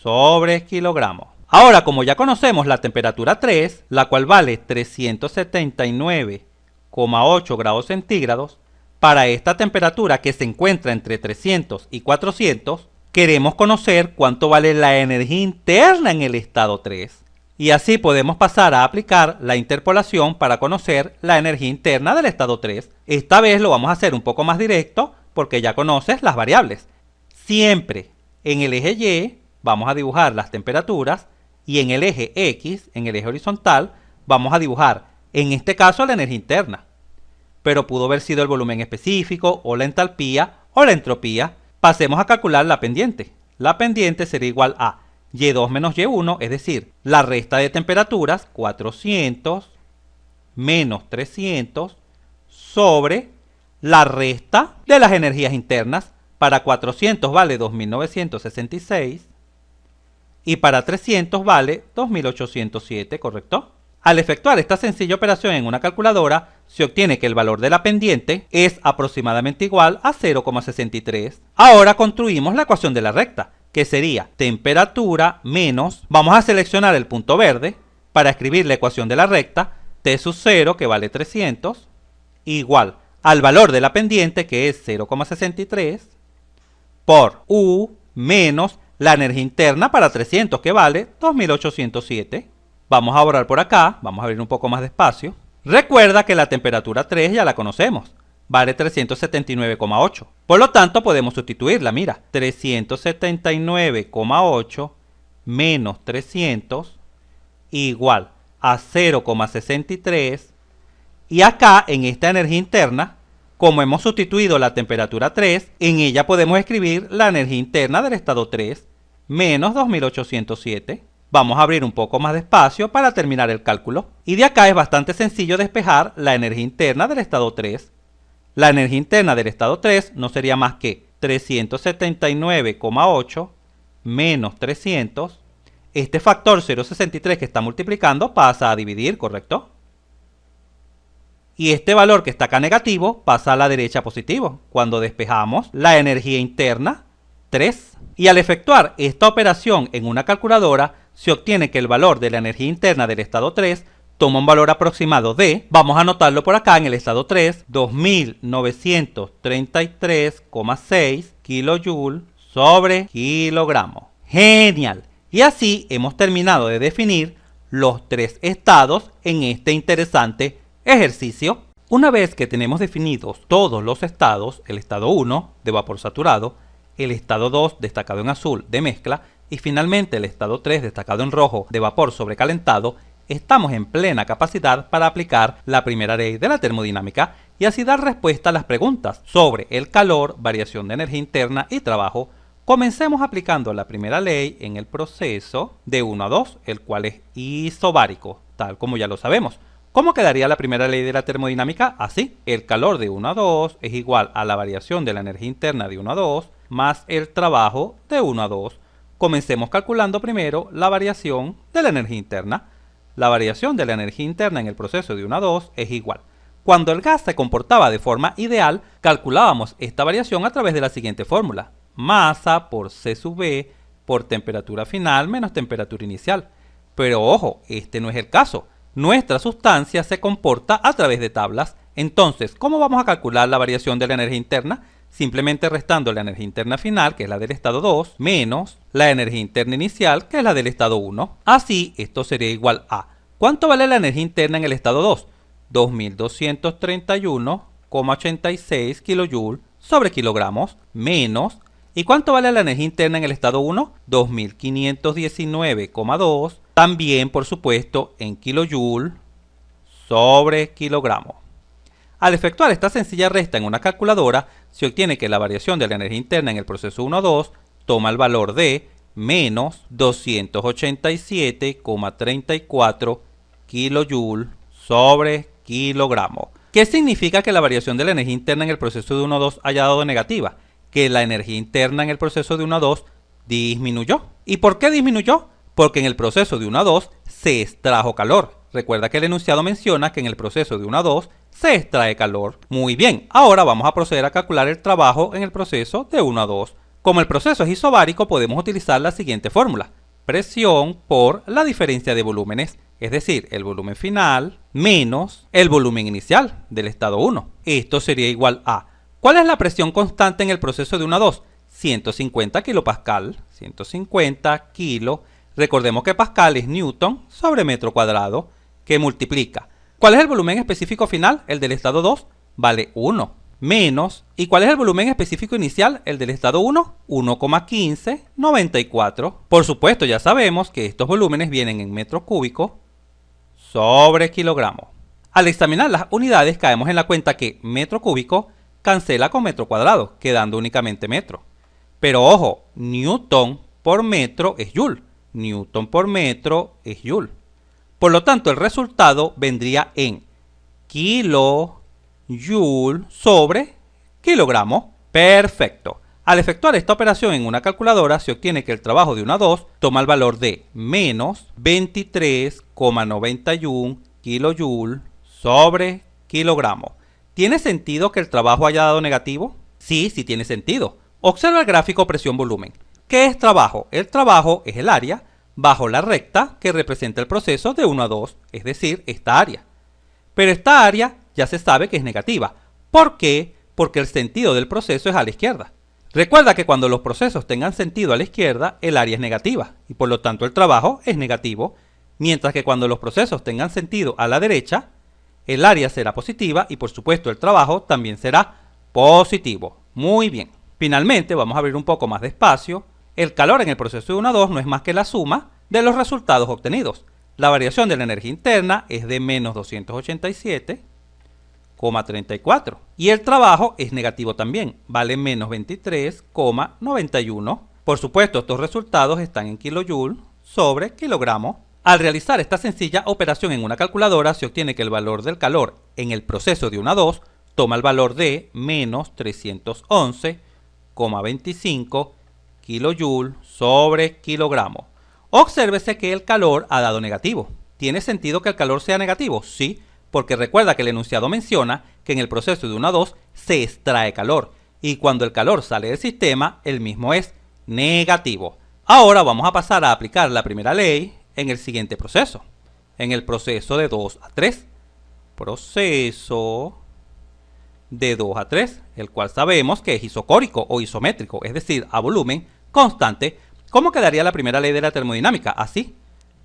sobre kilogramo. Ahora, como ya conocemos la temperatura 3, la cual vale 379,8 grados centígrados, para esta temperatura que se encuentra entre 300 y 400, queremos conocer cuánto vale la energía interna en el estado 3. Y así podemos pasar a aplicar la interpolación para conocer la energía interna del estado 3. Esta vez lo vamos a hacer un poco más directo porque ya conoces las variables. Siempre en el eje Y vamos a dibujar las temperaturas y en el eje X, en el eje horizontal, vamos a dibujar, en este caso, la energía interna. Pero pudo haber sido el volumen específico o la entalpía o la entropía. Pasemos a calcular la pendiente. La pendiente será igual a Y2 menos Y1, es decir, la resta de temperaturas, 400 menos 300, sobre la resta de las energías internas. Para 400 vale 2966 y para 300 vale 2807, ¿correcto? Al efectuar esta sencilla operación en una calculadora, se obtiene que el valor de la pendiente es aproximadamente igual a 0,63. Ahora construimos la ecuación de la recta, que sería temperatura menos, vamos a seleccionar el punto verde para escribir la ecuación de la recta, T sub 0, que vale 300, igual al valor de la pendiente, que es 0,63, por U menos la energía interna para 300, que vale 2807. Vamos a borrar por acá, vamos a abrir un poco más de espacio. Recuerda que la temperatura 3 ya la conocemos, vale 379,8. Por lo tanto, podemos sustituirla, mira, 379,8 menos 300 igual a 0,63. Y acá, en esta energía interna, como hemos sustituido la temperatura 3, en ella podemos escribir la energía interna del estado 3, menos 2807. Vamos a abrir un poco más de espacio para terminar el cálculo. Y de acá es bastante sencillo despejar la energía interna del estado 3. La energía interna del estado 3 no sería más que 379,8 menos 300. Este factor 0,63 que está multiplicando pasa a dividir, ¿correcto? Y este valor que está acá negativo pasa a la derecha positivo, cuando despejamos la energía interna 3. Y al efectuar esta operación en una calculadora, se obtiene que el valor de la energía interna del estado 3 toma un valor aproximado de, vamos a anotarlo por acá en el estado 3, 2933,6 kJ sobre kilogramo. ¡Genial! Y así hemos terminado de definir los tres estados en este interesante ejercicio. Una vez que tenemos definidos todos los estados, el estado 1 de vapor saturado, el estado 2 destacado en azul de mezcla y finalmente el estado 3 destacado en rojo de vapor sobrecalentado, estamos en plena capacidad para aplicar la primera ley de la termodinámica y así dar respuesta a las preguntas sobre el calor, variación de energía interna y trabajo. Comencemos aplicando la primera ley en el proceso de 1 a 2, el cual es isobárico, tal como ya lo sabemos. ¿Cómo quedaría la primera ley de la termodinámica? Así, el calor de 1 a 2 es igual a la variación de la energía interna de 1 a 2 más el trabajo de 1 a 2. Comencemos calculando primero la variación de la energía interna. La variación de la energía interna en el proceso de 1 a 2 es igual. Cuando el gas se comportaba de forma ideal, calculábamos esta variación a través de la siguiente fórmula. Masa por C sub V por temperatura final menos temperatura inicial. Pero ojo, este no es el caso. Nuestra sustancia se comporta a través de tablas. Entonces, ¿cómo vamos a calcular la variación de la energía interna? Simplemente restando la energía interna final, que es la del estado 2, menos la energía interna inicial, que es la del estado 1. Así, esto sería igual a, ¿cuánto vale la energía interna en el estado 2? 2231,86 kJ sobre kilogramos, menos, ¿y cuánto vale la energía interna en el estado 1? 2519,2, también por supuesto en kilojoule sobre kilogramo. Al efectuar esta sencilla resta en una calculadora, se obtiene que la variación de la energía interna en el proceso 1 a 2 toma el valor de menos 287,34 kJ sobre kilogramo. ¿Qué significa que la variación de la energía interna en el proceso de 1 a 2 haya dado negativa? Que la energía interna en el proceso de 1 a 2 disminuyó. ¿Y por qué disminuyó? Porque en el proceso de 1 a 2 se extrajo calor. Recuerda que el enunciado menciona que en el proceso de 1 a 2 se extrae calor. Muy bien, ahora vamos a proceder a calcular el trabajo en el proceso de 1 a 2. Como el proceso es isobárico, podemos utilizar la siguiente fórmula. Presión por la diferencia de volúmenes, es decir, el volumen final menos el volumen inicial del estado 1. Esto sería igual a, ¿cuál es la presión constante en el proceso de 1 a 2? 150 kilopascal, 150 kilo. Recordemos que pascal es newton sobre metro cuadrado, que multiplica. ¿Cuál es el volumen específico final? El del estado 2 vale 1. Menos, ¿y cuál es el volumen específico inicial? El del estado 1, 1,1594. Por supuesto, ya sabemos que estos volúmenes vienen en metros cúbicos sobre kilogramo. Al examinar las unidades, caemos en la cuenta que metro cúbico cancela con metro cuadrado, quedando únicamente metro. Pero ojo, newton por metro es joule. Newton por metro es joule. Por lo tanto, el resultado vendría en kilojoule sobre kilogramo. Perfecto. Al efectuar esta operación en una calculadora, se obtiene que el trabajo de 1 a 2 toma el valor de menos 23,91 kJ sobre kilogramo. ¿Tiene sentido que el trabajo haya dado negativo? Sí, sí tiene sentido. Observa el gráfico presión-volumen. ¿Qué es trabajo? El trabajo es el área bajo la recta que representa el proceso de 1 a 2, es decir, esta área. Pero esta área ya se sabe que es negativa. ¿Por qué? Porque el sentido del proceso es a la izquierda. Recuerda que cuando los procesos tengan sentido a la izquierda, el área es negativa y por lo tanto el trabajo es negativo, mientras que cuando los procesos tengan sentido a la derecha, el área será positiva y por supuesto el trabajo también será positivo. Muy bien. Finalmente, vamos a abrir un poco más de espacio. El calor en el proceso de 1 a 2 no es más que la suma de los resultados obtenidos. La variación de la energía interna es de menos 287,34 y el trabajo es negativo también, vale menos 23,91. Por supuesto, estos resultados están en kilojoule sobre kilogramo. Al realizar esta sencilla operación en una calculadora, se obtiene que el valor del calor en el proceso de 1 a 2 toma el valor de menos 311,25 kilojoule sobre kilogramo. Obsérvese que el calor ha dado negativo. ¿Tiene sentido que el calor sea negativo? Sí, porque recuerda que el enunciado menciona que en el proceso de 1 a 2 se extrae calor, y cuando el calor sale del sistema, el mismo es negativo. Ahora vamos a pasar a aplicar la primera ley en el siguiente proceso, en el proceso de 2 a 3. Proceso de 2 a 3, el cual sabemos que es isocórico o isométrico, es decir, a volumen constante. ¿Cómo quedaría la primera ley de la termodinámica? Así: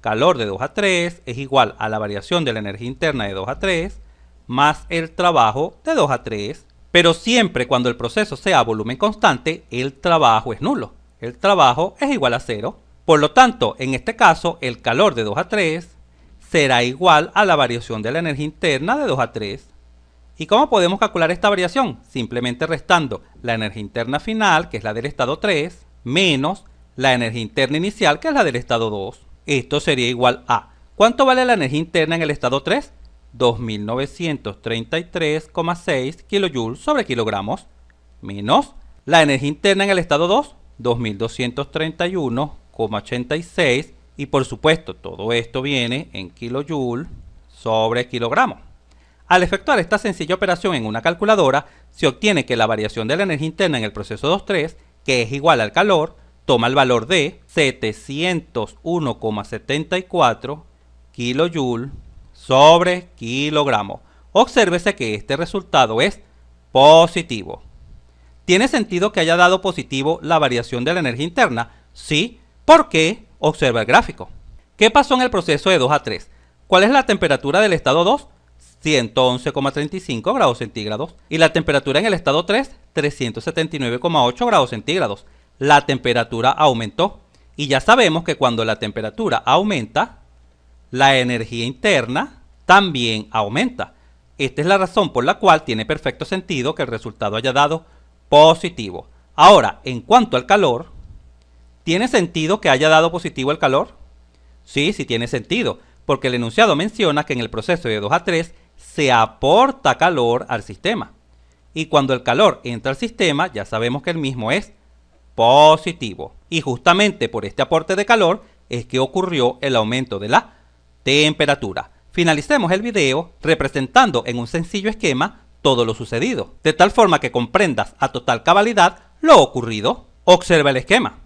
calor de 2 a 3 es igual a la variación de la energía interna de 2 a 3 más el trabajo de 2 a 3. Pero siempre cuando el proceso sea a volumen constante, el trabajo es nulo. El trabajo es igual a 0. Por lo tanto, en este caso, el calor de 2 a 3 será igual a la variación de la energía interna de 2 a 3. ¿Y cómo podemos calcular esta variación? Simplemente restando la energía interna final, que es la del estado 3, menos la energía interna inicial, que es la del estado 2. Esto sería igual a... ¿cuánto vale la energía interna en el estado 3? 2933,6 kJ sobre kilogramos, menos la energía interna en el estado 2, 2231,86, y por supuesto todo esto viene en kilojoule sobre kilogramo. Al efectuar esta sencilla operación en una calculadora, se obtiene que la variación de la energía interna en el proceso 2-3, que es igual al calor, toma el valor de 701,74 kJ sobre kilogramo. Obsérvese que este resultado es positivo. ¿Tiene sentido que haya dado positivo la variación de la energía interna? Sí. ¿Por qué? Observa el gráfico. ¿Qué pasó en el proceso de 2 a 3? ¿Cuál es la temperatura del estado 2? 111,35 grados centígrados. Y la temperatura en el estado 3, 379,8 grados centígrados. La temperatura aumentó. Y ya sabemos que cuando la temperatura aumenta, la energía interna también aumenta. Esta es la razón por la cual tiene perfecto sentido que el resultado haya dado positivo. Ahora, en cuanto al calor, ¿tiene sentido que haya dado positivo el calor? Sí, sí tiene sentido, porque el enunciado menciona que en el proceso de 2 a 3 se aporta calor al sistema. Y cuando el calor entra al sistema, ya sabemos que el mismo es positivo. Y justamente por este aporte de calor es que ocurrió el aumento de la temperatura. Finalicemos el video representando en un sencillo esquema todo lo sucedido, de tal forma que comprendas a total cabalidad lo ocurrido. Observa el esquema.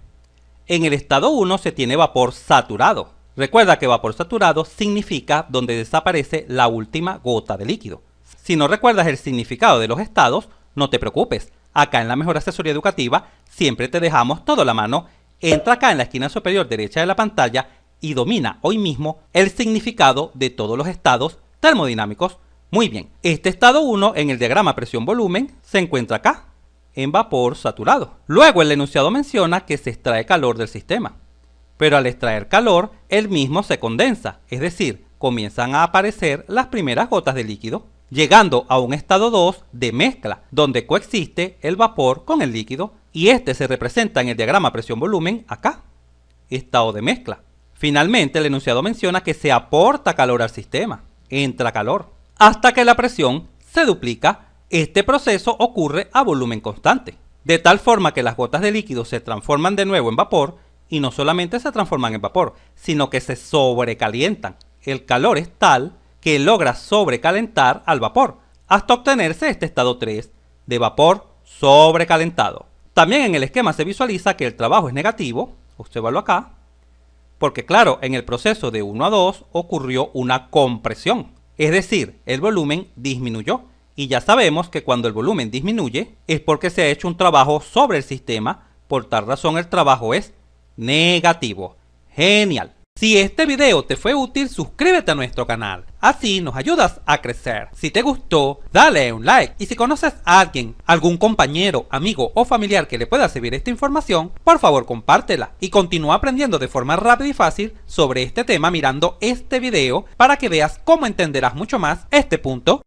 En el estado 1 se tiene vapor saturado. Recuerda que vapor saturado significa donde desaparece la última gota de líquido. Si no recuerdas el significado de los estados, no te preocupes. Acá en la Mejor Asesoría Educativa siempre te dejamos todo a la mano. Entra acá en la esquina superior derecha de la pantalla y domina hoy mismo el significado de todos los estados termodinámicos. Muy bien, este estado 1 en el diagrama presión-volumen se encuentra acá, en vapor saturado. Luego el enunciado menciona que se extrae calor del sistema, pero al extraer calor, el mismo se condensa, es decir, comienzan a aparecer las primeras gotas de líquido, llegando a un estado 2 de mezcla, donde coexiste el vapor con el líquido, y este se representa en el diagrama presión-volumen acá, estado de mezcla. Finalmente, el enunciado menciona que se aporta calor al sistema, entra calor, hasta que la presión se duplica. Este proceso ocurre a volumen constante, de tal forma que las gotas de líquido se transforman de nuevo en vapor, y no solamente se transforman en vapor, sino que se sobrecalientan. El calor es tal que logra sobrecalentar al vapor, hasta obtenerse este estado 3 de vapor sobrecalentado. También en el esquema se visualiza que el trabajo es negativo, obsérvalo acá, porque claro, en el proceso de 1 a 2 ocurrió una compresión, es decir, el volumen disminuyó. Y ya sabemos que cuando el volumen disminuye es porque se ha hecho un trabajo sobre el sistema, por tal razón el trabajo es negativo. Genial. Si este video te fue útil, suscríbete a nuestro canal, así nos ayudas a crecer. Si te gustó, dale un like, y si conoces a alguien, algún compañero, amigo o familiar que le pueda servir esta información, por favor compártela y continúa aprendiendo de forma rápida y fácil sobre este tema mirando este video para que veas cómo entenderás mucho más este punto